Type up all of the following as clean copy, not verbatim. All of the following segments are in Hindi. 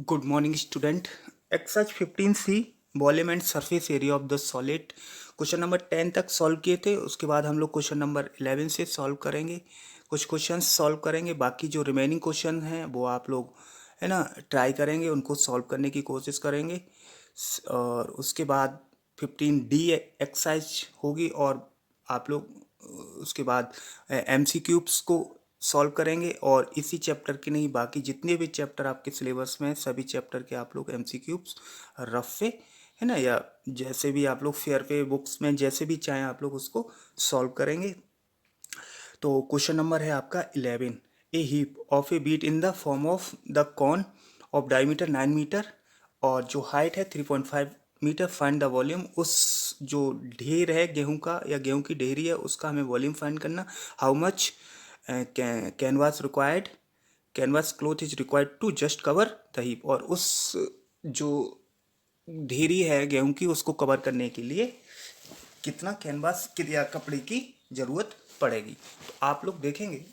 Good morning student. Exercise 15C volume and surface area of the solid question number 10 तक सॉल्व किए थे। उसके बाद हम लोग क्वेश्चन नंबर 11 से सॉल्व करेंगे, कुछ क्वेश्चंस सॉल्व करेंगे। बाकी जो रिमेनिंग क्वेश्चन हैं वो आप लोग है ना ट्राई करेंगे, उनको सॉल्व करने की कोशिश करेंगे। और उसके बाद 15D एक्सरसाइज होगी और आप लोग उसके बाद MCQs को सॉल्व करेंगे। और इसी चैप्टर के नहीं, बाकी जितने भी चैप्टर आपके सिलेबस में हैं सभी चैप्टर के आप लोग MCQs रफ से है ना, या जैसे भी आप लोग फेयर पे बुक्स में जैसे भी चाहें आप लोग उसको सॉल्व करेंगे। तो क्वेश्चन नंबर है आपका 11। A heap of a wheat in the form of the cone of diameter 9 metre और जो हाइट है 3.5 मीटर। Find the volume. उस जो ढेर है गेहूं का या गेहूं की ढेरी है उसका हमें वॉल्यूम फाइंड करना। How much canvas required, canvas cloth is required to just cover the heap. और उस जो ढेरी है गेहूं की उसको कवर करने के लिए कितना कैनवास या कपड़े की ज़रूरत पड़ेगी। तो आप लोग देखेंगे,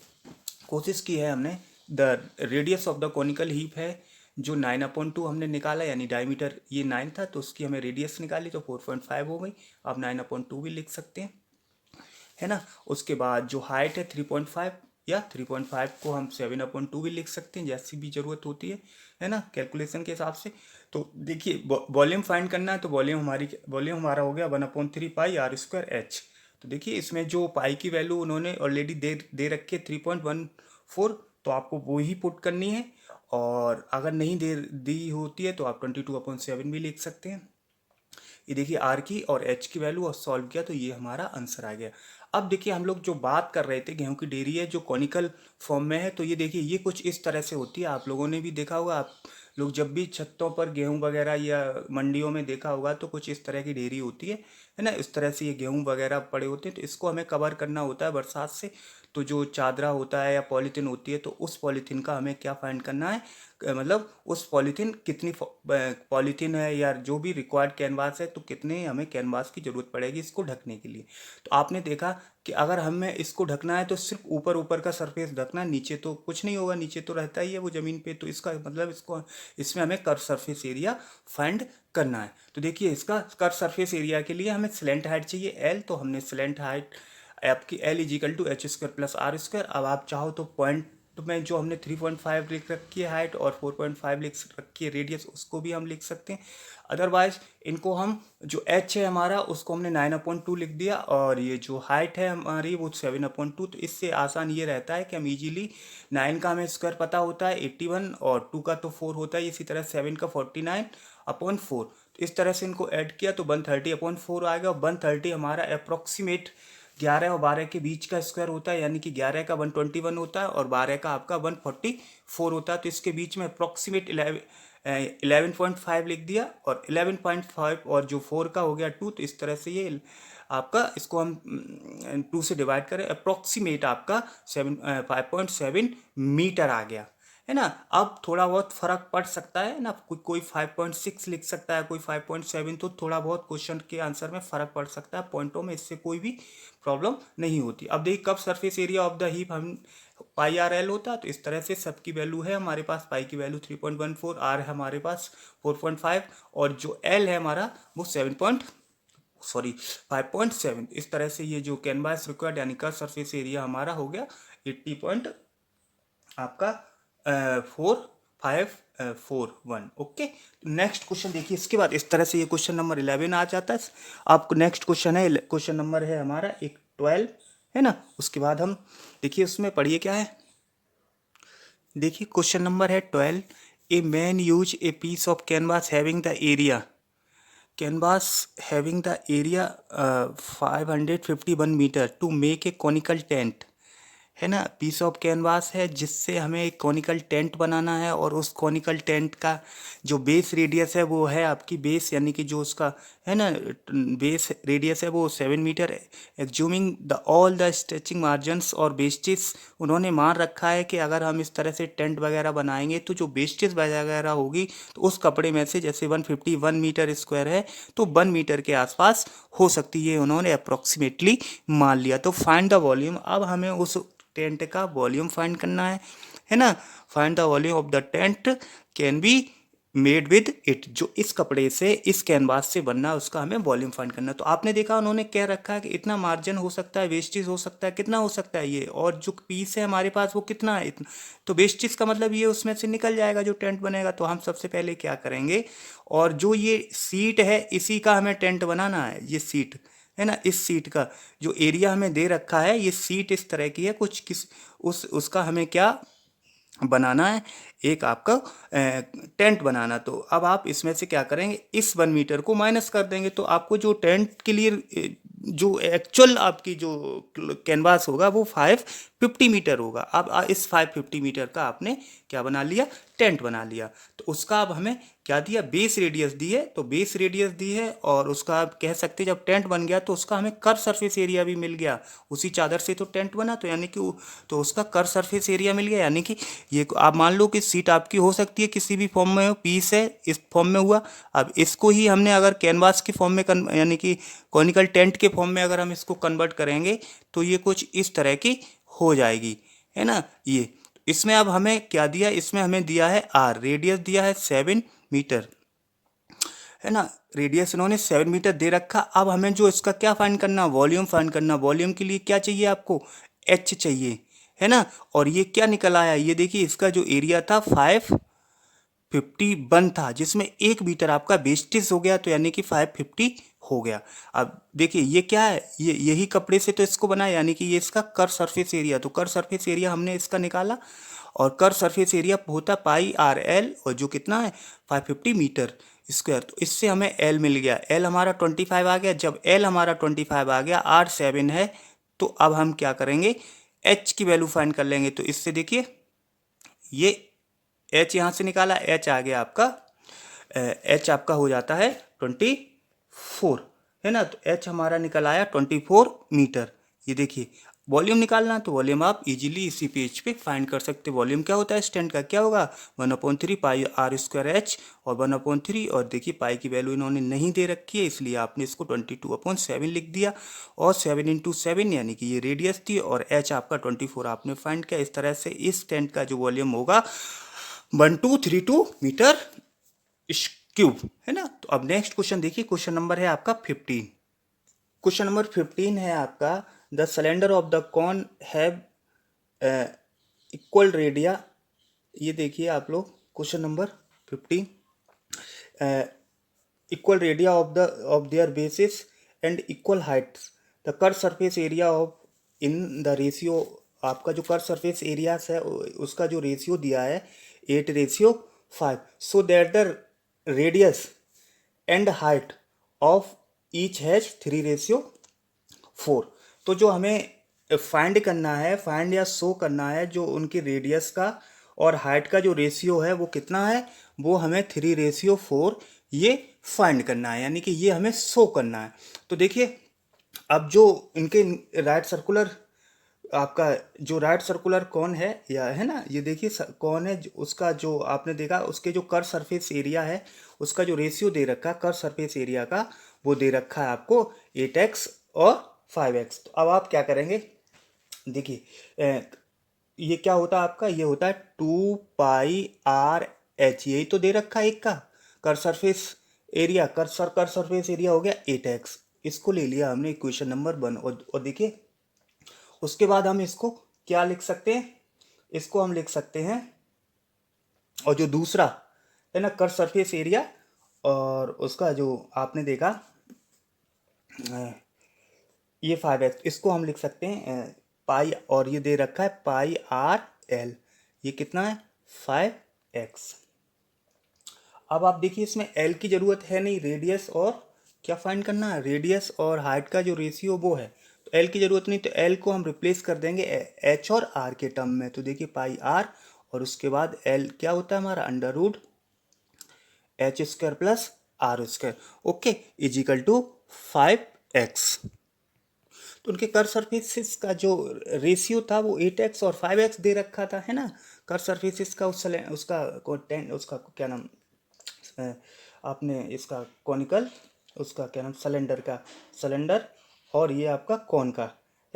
कोशिश की है हमने। The radius of the conical heap है जो 9/2 हमने निकाला, यानी डायमीटर ये 9 था तो उसकी हमें रेडियस निकाली तो 4.5 हो गई। आप 9/2 भी लिख सकते हैं, है ना। उसके बाद जो हाइट है 3.5, या 3.5 को हम 7/2 भी लिख सकते हैं, जैसी भी ज़रूरत होती है ना, कैलकुलेशन के हिसाब से। तो देखिए वॉल्यूम फाइंड करना है तो वॉल्यूम हमारा हो गया 1/3 पाई r²h। तो देखिए इसमें जो पाई की वैल्यू उन्होंने ऑलरेडी दे रखी है 3.14, तो आपको वो ही पुट करनी है। और अगर नहीं दे दी होती है तो आप 22/7 भी लिख सकते हैं। ये देखिए आर की और एच की वैल्यू और सॉल्व किया तो ये हमारा आंसर आ गया। अब देखिए हम लोग जो बात कर रहे थे गेहूं की डेयरी है जो कॉनिकल फॉर्म में है, तो ये देखिए ये कुछ इस तरह से होती है। आप लोगों ने भी देखा होगा, आप लोग जब भी छतों पर गेहूं वगैरह या मंडियों में देखा होगा तो कुछ इस तरह की डेयरी होती है ना। इस तरह से ये गेहूं वगैरह पड़े होते हैं, तो इसको हमें कवर करना होता है बरसात से। तो जो चादरा होता है या पॉलीथीन होती है तो उस पॉलीथीन का हमें क्या फाइंड करना है, मतलब उस पॉलीथीन कितनी पॉलीथीन है या जो भी रिक्वायर्ड कैनवास है तो कितने हमें कैनवास की ज़रूरत पड़ेगी इसको ढकने के लिए। तो आपने देखा कि अगर हमें इसको ढकना है तो सिर्फ ऊपर ऊपर का सरफेस ढकना है, नीचे तो कुछ नहीं होगा, नीचे तो रहता ही है वो ज़मीन पे। तो इसका मतलब इसको इसमें हमें कर्व सरफेस एरिया फाइंड करना है। तो देखिए इसका कर्व सरफेस एरिया के लिए हमें स्लेंट हाइट चाहिए L, तो हमने स्लेंट हाइट आपकी L = H² + R²। अब आप चाहो तो पॉइंट में जो हमने 3.5 लिख रखी है हाइट और 4.5 लिख रखी है रेडियस, उसको भी हम लिख सकते हैं। अदरवाइज इनको हम जो h है हमारा उसको हमने 9/2 लिख दिया, और ये जो हाइट है हमारी वो 7/2। तो इससे आसान ये रहता है कि हम इजीली 9 का हमें स्क्वायर पता होता है 81, और 2 का तो 4 होता है, इसी तरह 7 का 49/4। तो इस तरह से इनको ऐड किया तो 130/4 आएगा। 130 हमारा अप्रोक्सीमेट 11 और 12 के बीच का स्क्वायर होता है, यानी कि 11 का 121 होता है और 12 का आपका 144 होता है। तो इसके बीच में अप्रोक्सीमेट 11.5 लिख दिया, और 11.5 और जो 4 का हो गया 2। तो इस तरह से ये आपका इसको हम 2 से डिवाइड करें, अप्रोक्सीमेट आपका 5.7 मीटर आ गया, है ना। अब थोड़ा बहुत फर्क पड़ सकता है ना, कोई 5.6 लिख सकता है, कोई 5.7, तो थोड़ा बहुत क्वेश्चन के आंसर में फर्क पड़ सकता है पॉइंटों में, इससे कोई भी प्रॉब्लम नहीं होती। अब देखिए कब surface area of the heap हम पाई आर एल होता है, तो इस तरह से सबकी वैल्यू है हमारे पास। पाई की वैल्यू 3.14, आर है हमारे पास 4.5, और जो एल है हमारा वो 5.7। इस तरह से ये जो कैनवास रिक्वायर्ड यानी का सरफेस एरिया हमारा हो गया 80 पॉइंट आपका 4541। ओके, नेक्स्ट क्वेश्चन देखिए। इसके बाद इस तरह से ये क्वेश्चन नंबर 11 आ जाता है। आपको नेक्स्ट क्वेश्चन है, क्वेश्चन नंबर है हमारा एक 12, है ना। उसके बाद हम देखिए उसमें पढ़िए क्या है। देखिए क्वेश्चन नंबर है 12। A man use a piece of canvas having the area, canvas having the area 551 metre to make a conical tent, है ना। पीस ऑफ कैनवास है जिससे हमें एक कॉनिकल टेंट बनाना है, और उस कॉनिकल टेंट का जो बेस रेडियस है वो है आपकी बेस, यानी कि जो उसका है ना बेस रेडियस है वो 7 मीटर है। Assuming the all the stretching margins और बेस्टिस, उन्होंने मान रखा है कि अगर हम इस तरह से टेंट वगैरह बनाएंगे तो जो बेस्टिस वगैरह होगी तो उस कपड़े में से, जैसे 151 मीटर स्क्वायर है तो 1 मीटर के आसपास हो सकती है, उन्होंने अप्रोक्सीमेटली मान लिया। तो फाइंड द वॉल्यूम। अब हमें उस टेंट का वॉल्यूम फाइंड करना है ना। Find the volume of the tent can be made with it, जो इस कपड़े से, इस कैनवास से बनना, उसका हमें वॉल्यूम फाइंड करना। तो आपने देखा उन्होंने क्या रखा है कि इतना मार्जिन हो सकता है, वेस्टेज हो सकता है, कितना हो सकता है ये, और जो पीस है हमारे पास वो कितना है, इतना। तो वेस्टेज का मतलब ये उसमें से निकल जाएगा जो टेंट बनेगा। तो हम सबसे पहले क्या करेंगे, और जो ये सीट है इसी का हमें टेंट बनाना है। ये सीट है ना, इस सीट का जो एरिया हमें दे रखा है, ये सीट इस तरह की है कुछ, किस उसका हमें क्या बनाना है, एक आपका टेंट बनाना। तो अब आप इसमें से क्या करेंगे, इस 1 मीटर को माइनस कर देंगे, तो आपको जो टेंट के लिए जो एक्चुअल आपकी जो कैनवास होगा वो 550 मीटर होगा। अब इस 550 मीटर का आपने क्या बना लिया, टेंट बना लिया। तो उसका अब हमें क्या दिया, बेस रेडियस दी है। तो बेस रेडियस दी है, और उसका आप कह सकते हैं जब टेंट बन गया तो उसका हमें कर्व सरफेस एरिया भी मिल गया। उसी चादर से तो टेंट बना, तो यानी कि तो उसका कर्व सरफेस एरिया मिल गया। यानी कि ये आप मान लो कि सीट आपकी हो सकती है किसी भी फॉर्म में हो, पीस है इस फॉर्म में हुआ। अब इसको ही हमने अगर कैनवास के फॉर्म में यानी कि कॉनिकल टेंट के फॉर्म में अगर हम इसको कन्वर्ट करेंगे तो ये कुछ इस तरह की हो जाएगी, है ना। ये इसमें अब हमें क्या दिया, इसमें हमें दिया है आर, रेडियस दिया है 7 मीटर, है ना। रेडियस इन्होंने 7 मीटर दे रखा। अब हमें जो इसका क्या फाइंड करना, वॉल्यूम फाइंड करना। वॉल्यूम के लिए क्या चाहिए आपको, एच चाहिए, है ना। और ये क्या निकल आया, ये देखिए इसका जो एरिया था 551 था, जिसमें 1 मीटर आपका वेस्टेज हो गया, तो यानी कि 550 हो गया। अब देखिए ये क्या है, ये यही कपड़े से तो इसको बनाया, यानी कि ये इसका कर्व सरफेस एरिया। तो कर्व सरफेस एरिया हमने इसका निकाला, और कर्व सरफेस एरिया होता पाई आर एल, और जो कितना है 550 मीटर स्क्वायर। तो इससे हमें एल मिल गया, एल हमारा 25 आ गया। जब एल हमारा 25 आ गया, आर 7 है, तो अब हम क्या करेंगे, एच की वैल्यू फाइंड कर लेंगे। तो इससे देखिए ये एच यहाँ से निकाला, एच आ गया आपका, एच आपका हो जाता है 24, है ना। तो एच हमारा निकल आया 24 मीटर। ये देखिए वॉल्यूम निकालना है, तो वॉल्यूम आप इजीली इसी पेज पे फाइंड कर सकते हैं। वॉल्यूम क्या होता है स्टैंड का, क्या होगा 1/3 पाई आर स्क्वायर एच, और 1/3, और देखिए पाई की वैल्यू इन्होंने नहीं दे रखी है, इसलिए आपने इसको 22/7 लिख दिया, और 7 × 7 यानी कि ये रेडियस थी, और एच आपका 24 आपने फाइंड किया। इस तरह से इस टेंट का जो वॉल्यूम होगा 1232 मीटर क्यूब, है ना। तो अब नेक्स्ट क्वेश्चन देखिए, क्वेश्चन नंबर है आपका 15। क्वेश्चन नंबर 15 है आपका, the cylinder of the cone have equal radii. ये देखिए आप लोग question number 15, equal radii of their bases and equal heights, the curve surface area of in the ratio. आपका जो कर्व सरफेस एरिया है उसका जो रेशियो दिया है 8:5, so that the radius and height of each has 3:4। तो जो हमें फाइंड करना है, फाइंड या शो करना है, जो उनकी रेडियस का और हाइट का जो रेशियो है वो कितना है, वो हमें 3:4 ये फाइंड करना है, यानी कि ये हमें शो करना है। तो देखिए अब जो इनके राइट सर्कुलर, आपका जो राइट सर्कुलर कौन है, या है ना, ये देखिए कौन है, उसका जो आपने देखा उसके जो कर्व सरफेस एरिया है, उसका जो रेशियो दे रखा है कर्व सरफेस एरिया का, वो दे रखा है आपको 8x और 5x। तो अब आप क्या करेंगे, देखिए ये क्या होता है आपका, ये होता है 2πr/h, यही तो दे रखा है एक का curve surface area. Curve surface area हो गया 8x, इसको ले लिया हमने इक्वेशन नंबर 1। और देखिए उसके बाद हम इसको क्या लिख सकते हैं, इसको हम लिख सकते हैं, और जो दूसरा है ना कर्व सरफेस एरिया, और उसका जो आपने देखा ये 5x, इसको हम लिख सकते हैं पाई, और ये दे रखा है πr/l, ये कितना है 5x। अब आप देखिए इसमें l की ज़रूरत है नहीं, रेडियस और क्या फाइंड करना है, रेडियस और हाइट का जो रेशियो वो है, तो l की ज़रूरत नहीं, तो l को हम रिप्लेस कर देंगे h और r के टर्म में। तो देखिए πr, और उसके बाद l क्या होता है हमारा √h² plus r², okay, = 5x। तो उनके कर्व सरफेसिस का जो रेशियो था वो 8x और 5x दे रखा था, है ना। कर्व सरफेसिस का उसका क्या नाम, आपने इसका कॉनिकल, उसका क्या नाम, सिलेंडर का, सिलेंडर, और ये आपका कौन का,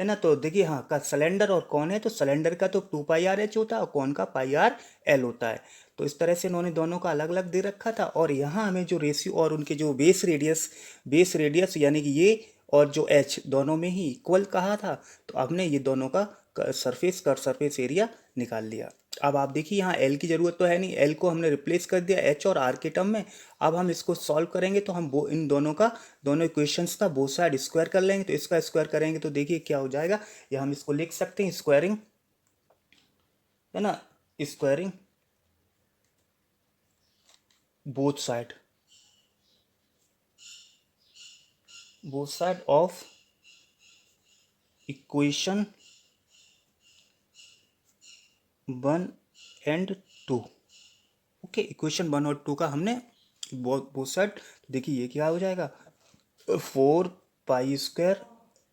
है ना। तो देखिए हाँ का सिलेंडर और कौन है, तो सिलेंडर का तो 2πr/h होता है और कौन का πr/l होता है। तो इस तरह से इन्होंने दोनों का अलग अलग दे रखा था। और यहाँ हमें जो रेशियो और उनके जो बेस रेडियस यानी कि ये और जो एच दोनों में ही इक्वल कहा था, तो हमने ये दोनों का सरफेस एरिया निकाल लिया। अब आप देखिए यहाँ एल की ज़रूरत तो है नहीं, एल को हमने रिप्लेस कर दिया एच और आर के टर्म में। अब हम इसको सॉल्व करेंगे तो हम इन दोनों इक्वेशंस का बोथ साइड स्क्वायर कर लेंगे। तो इसका स्क्वायर करेंगे तो देखिए क्या हो जाएगा, या हम इसको लिख सकते हैं स्क्वायरिंग, है ना, squaring both side of equation 1 and 2। Okay, equation 1 और 2 का हमने बोथ साइड। देखिए ये क्या हो जाएगा, 4π²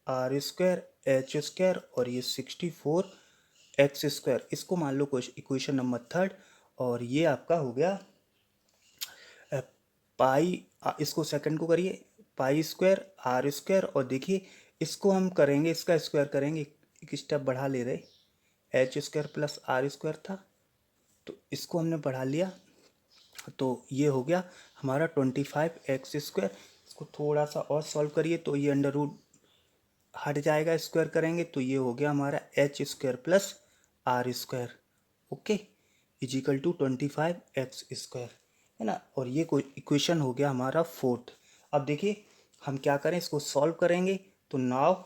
r² h² और ये 64x²। इसको मान लो इक्वेशन नंबर 3। और ये आपका हो गया पाई, इसको सेकंड को करिए, π² r²। और देखिए इसको हम करेंगे, इसका स्क्वायर करेंगे, एक स्टेप बढ़ा ले रहे, h² प्लस r² था, तो इसको हमने बढ़ा लिया, तो ये हो गया हमारा 25x²। इसको थोड़ा सा और सॉल्व करिए तो ये अंडर रूट हट जाएगा, स्क्वायर करेंगे तो ये हो गया हमारा h² plus r²। Okay, is equal to 25x², है ना। और ये कोई इक्वेशन हो गया हमारा 4th। अब देखिए हम क्या करें, इसको सॉल्व करेंगे तो नाउ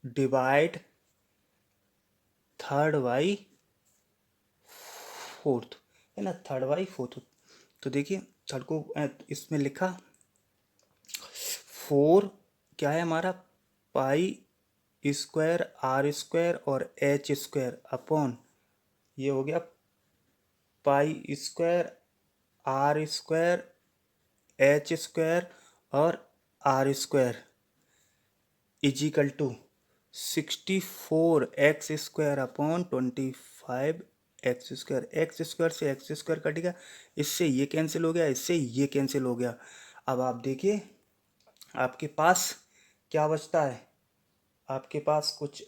डिवाइड 3/4, है ना, 3/4। तो देखिए थर्ड को इसमें लिखा 4 क्या है हमारा, π² r² और h² अपॉन ये हो गया π² r² h² और r² is equal to 64x² upon 25x²। x² से x² कटेगा, इससे ये कैंसिल हो गया, इससे ये कैंसिल हो गया। अब आप देखिए आपके पास क्या बचता है, आपके पास कुछ,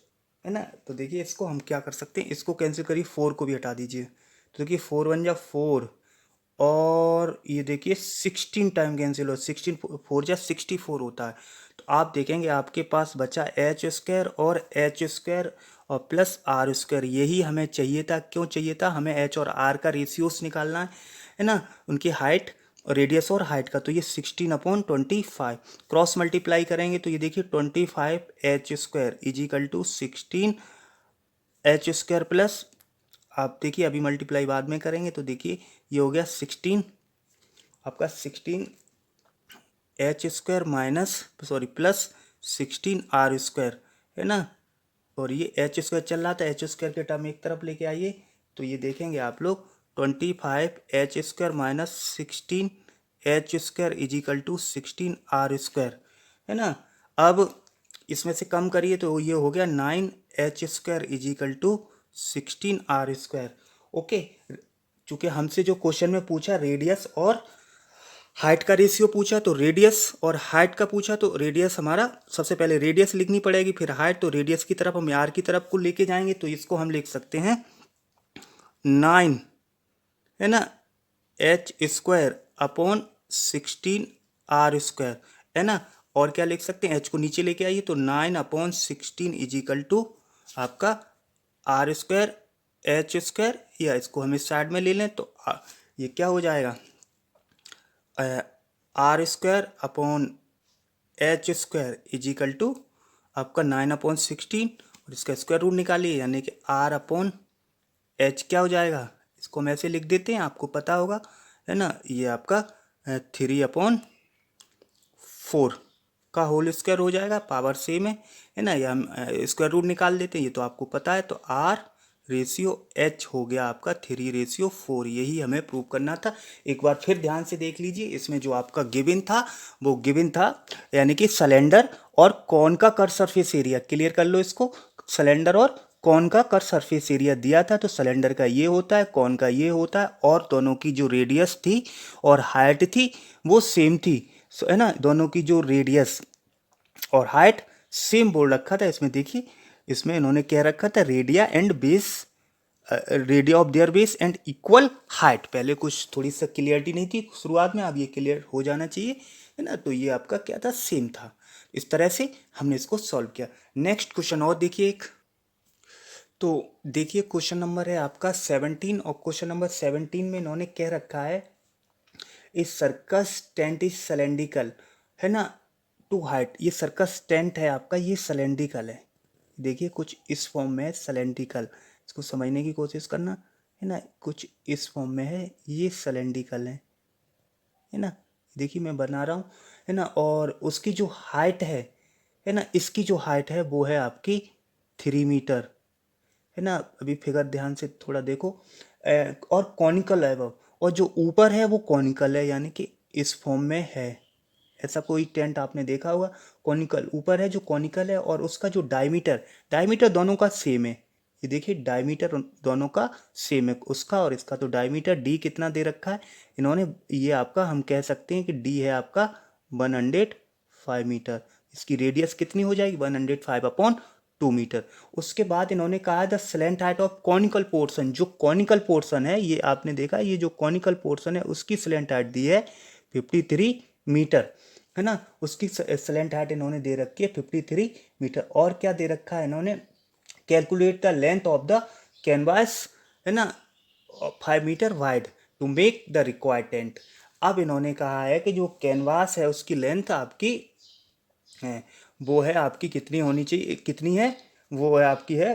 है ना। तो देखिए इसको हम क्या कर सकते हैं, इसको कैंसिल करिए, 4 को भी हटा दीजिए। तो देखिए 4 1 जा 4 और ये देखिए 16 टाइम कैंसिल हो, 16 4 जा 64 होता है। तो आप देखेंगे आपके पास बचा h² और h² और प्लस r²। यही हमें चाहिए था। क्यों चाहिए था, हमें h और r का रेशियोस निकालना है ना, उनकी हाइट, रेडियस और हाइट का। तो ये 16/25 क्रॉस मल्टीप्लाई करेंगे तो ये देखिए 25h² is equal to 16h² plus, आप देखिए अभी मल्टीप्लाई बाद में करेंगे तो देखिए ये हो गया 16 आपका 16h² प्लस 16r², है ना। और ये h² चल रहा था, h² के टर्म एक तरफ लेके आइए तो ये देखेंगे आप लोग 25h² - 16h² is equal to 16r², है ना। अब इसमें से कम करिए तो ये हो गया 9h² is equal to 16r²। Okay, चूँकि हमसे जो क्वेश्चन में पूछा रेडियस और हाइट का रेशियो पूछा, तो रेडियस और हाइट का पूछा, तो रेडियस हमारा सबसे पहले रेडियस लिखनी पड़ेगी, फिर हाइट। तो रेडियस की तरफ हम आर की तरफ को लेके जाएंगे तो इसको हम लिख सकते हैं 9, है ना, h² अपॉन 16r², है ना। और क्या लिख सकते हैं, h को नीचे लेके आइए तो 9/16 इजिकल टू आपका r², h², या इसको हम इस साइड में ले लें तो ये क्या हो जाएगा, r² upon h² is equal to आपका 9/16 और इसका स्क्वायर रूट निकालिए, यानी कि r अपॉन h क्या हो जाएगा, इसको हम ऐसे लिख देते हैं, आपको पता होगा, है ना। ये आपका 3/4 का होल स्क्वायर हो जाएगा, पावर सेम है ना। या हम स्क्वायर रूट निकाल देते हैं, ये तो आपको पता है। तो r रेशियो h हो गया आपका 3/4। यही हमें प्रूव करना था। एक बार फिर ध्यान से देख लीजिए, इसमें जो आपका गिवन था वो गिवन था, यानी कि सिलेंडर और कॉन का कर्व सरफेस एरिया। क्लियर कर लो इसको, सिलेंडर और कॉन का कर्व सरफेस एरिया दिया था। तो सिलेंडर का ये होता है, कॉन का ये होता है, और दोनों की जो रेडियस थी और हाइट थी वो सेम थी, है ना। दोनों की जो रेडियस और हाइट सेम बोल रखा था। इसमें देखिए, इसमें इन्होंने क्या रखा था, radii and base, radii of their base and equal height. पहले कुछ थोड़ी सा क्लियरिटी नहीं थी शुरुआत में, अब ये क्लियर हो जाना चाहिए, है ना। तो ये आपका क्या था, सेम था। इस तरह से हमने इसको सॉल्व किया। नेक्स्ट क्वेश्चन और देखिए एक। तो देखिए क्वेश्चन नंबर है आपका 17, और क्वेश्चन नंबर 17 में इन्होंने क्या रखा है, इस सर्कस टेंट इज सिलेंड्रिकल, है ना, टू हाइट। ये सर्कस टेंट है आपका, ये सिलेंड्रिकल है। देखिए कुछ इस फॉर्म में है सिलेंड्रिकल, इसको समझने की कोशिश करना, है ना। कुछ इस फॉर्म में है, ये सिलेंड्रिकल है ना। देखिए मैं बना रहा हूँ, है ना। और उसकी जो हाइट है ना, इसकी जो हाइट है वो है आपकी 3 मीटर, है ना। अभी फिगर ध्यान से थोड़ा देखो। और कॉनिकल है वो, और जो ऊपर है वो कॉनिकल है, यानी कि इस फॉर्म में है। ऐसा कोई टेंट आपने देखा होगा, कॉनिकल ऊपर है जो कॉनिकल है, और उसका जो डायमीटर, डायमीटर दोनों का सेम है। ये देखिए डायमीटर दोनों का सेम है, उसका और इसका। तो डायमीटर डी कितना दे रखा है इन्होंने, ये आपका हम कह सकते हैं कि डी है आपका 105 मीटर। इसकी रेडियस कितनी हो जाएगी, 105/2 मीटर। उसके बाद इन्होंने कहा the slant height of conical portion, जो कॉनिकल पोर्शन है, ये आपने देखा, ये जो कॉनिकल पोर्शन है उसकी स्लैंट हाइट दी है 53 मीटर, है ना। उसकी स्लैंट हाइट इन्होंने दे रखी है 53 मीटर। और क्या दे रखा है इन्होंने, calculate the length of the canvas, है ना, 5 metre wide to make the required tent. अब इन्होंने कहा है कि जो कैनवास है उसकी लेंथ आपकी है, वो है आपकी कितनी होनी चाहिए, कितनी है, वो है आपकी है,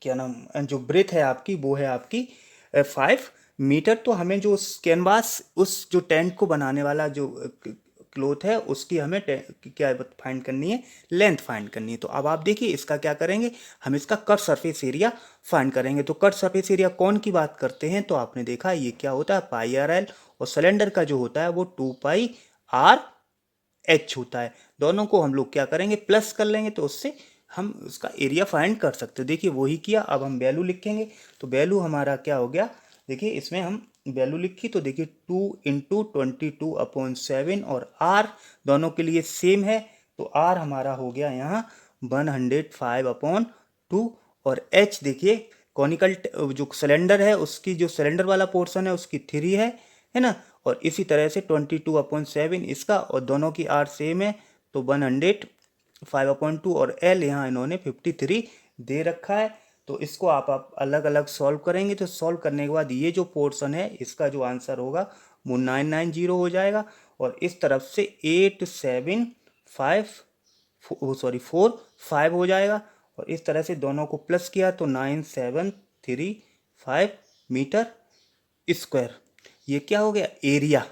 क्या नाम, जो ब्रेथ है आपकी वो है आपकी 5 मीटर। तो हमें जो उस कैनवास, उस जो टेंट को बनाने वाला जो क्लोथ है, उसकी हमें क्या फाइंड करनी है, लेंथ फाइंड करनी है। तो अब आप देखिए इसका क्या करेंगे, हम इसका कट सरफेस एरिया फाइंड करेंगे। तो कट सरफेस एरिया कौन की बात करते हैं, तो आपने देखा ये क्या होता है, πr/l, और सिलेंडर का जो होता है वो 2πr/h होता है। दोनों को हम लोग क्या करेंगे, प्लस कर लेंगे, तो उससे हम उसका एरिया फाइंड कर सकते हैं। देखिए वही किया। अब हम वैल्यू लिखेंगे, तो वैल्यू हमारा क्या हो गया, देखिए इसमें हम वैल्यू लिखी, तो देखिए 2 × 22/7, और आर दोनों के लिए सेम है, तो आर हमारा हो गया यहाँ 105/2। और एच देखिए कॉनिकल जो सिलेंडर है उसकी, जो सिलेंडर वाला पोर्शन है उसकी 3 है ना। और इसी तरह से 22/7 इसका, और दोनों की आर सेम है, तो 105/2। और एल यहाँ इन्होंने 53 दे रखा है। तो इसको आप अलग अलग सॉल्व करेंगे, तो सॉल्व करने के बाद ये जो पोर्शन है इसका जो आंसर होगा वो 990 हो जाएगा, और इस तरफ से 4 5 हो जाएगा, और इस तरह से दोनों को प्लस किया तो 9735 मीटर स्क्वायर। ये क्या हो गया, एरिया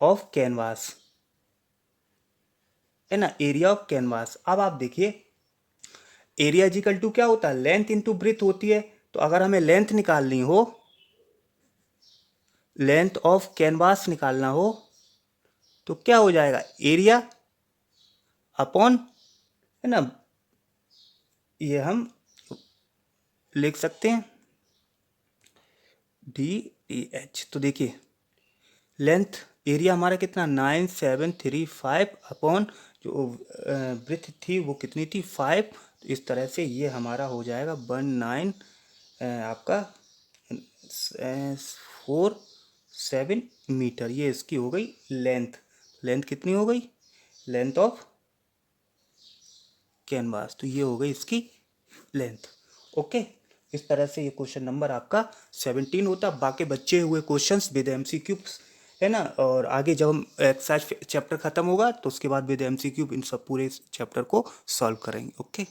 ऑफ कैनवास, है ना, एरिया ऑफ कैनवास। अब आप देखिए एरिया इक्वल टू क्या होता है, लेंथ इंटू ब्रेथ होती है। तो अगर हमें लेंथ निकालनी हो, लेंथ ऑफ कैनवास निकालना हो, तो क्या हो जाएगा, एरिया अपॉन, है ना, ये हम लिख सकते हैं DTH। तो देखिए लेंथ, एरिया हमारा कितना 9735 जो ब्रेथ थी वो कितनी थी 5। तो इस तरह से ये हमारा हो जाएगा 19 आपका 47 मीटर। ये इसकी हो गई लेंथ। लेंथ कितनी हो गई, लेंथ ऑफ कैनवास, तो ये हो गई इसकी लेंथ। ओके, इस तरह से ये क्वेश्चन नंबर आपका 17 होता। बाकी बचे हुए क्वेश्चंस विद MCQ, है ना। और आगे जब हम एक्सरसाइज चैप्टर खत्म होगा तो उसके बाद विद MCQ इन सब पूरे चैप्टर को सॉल्व करेंगे। ओके।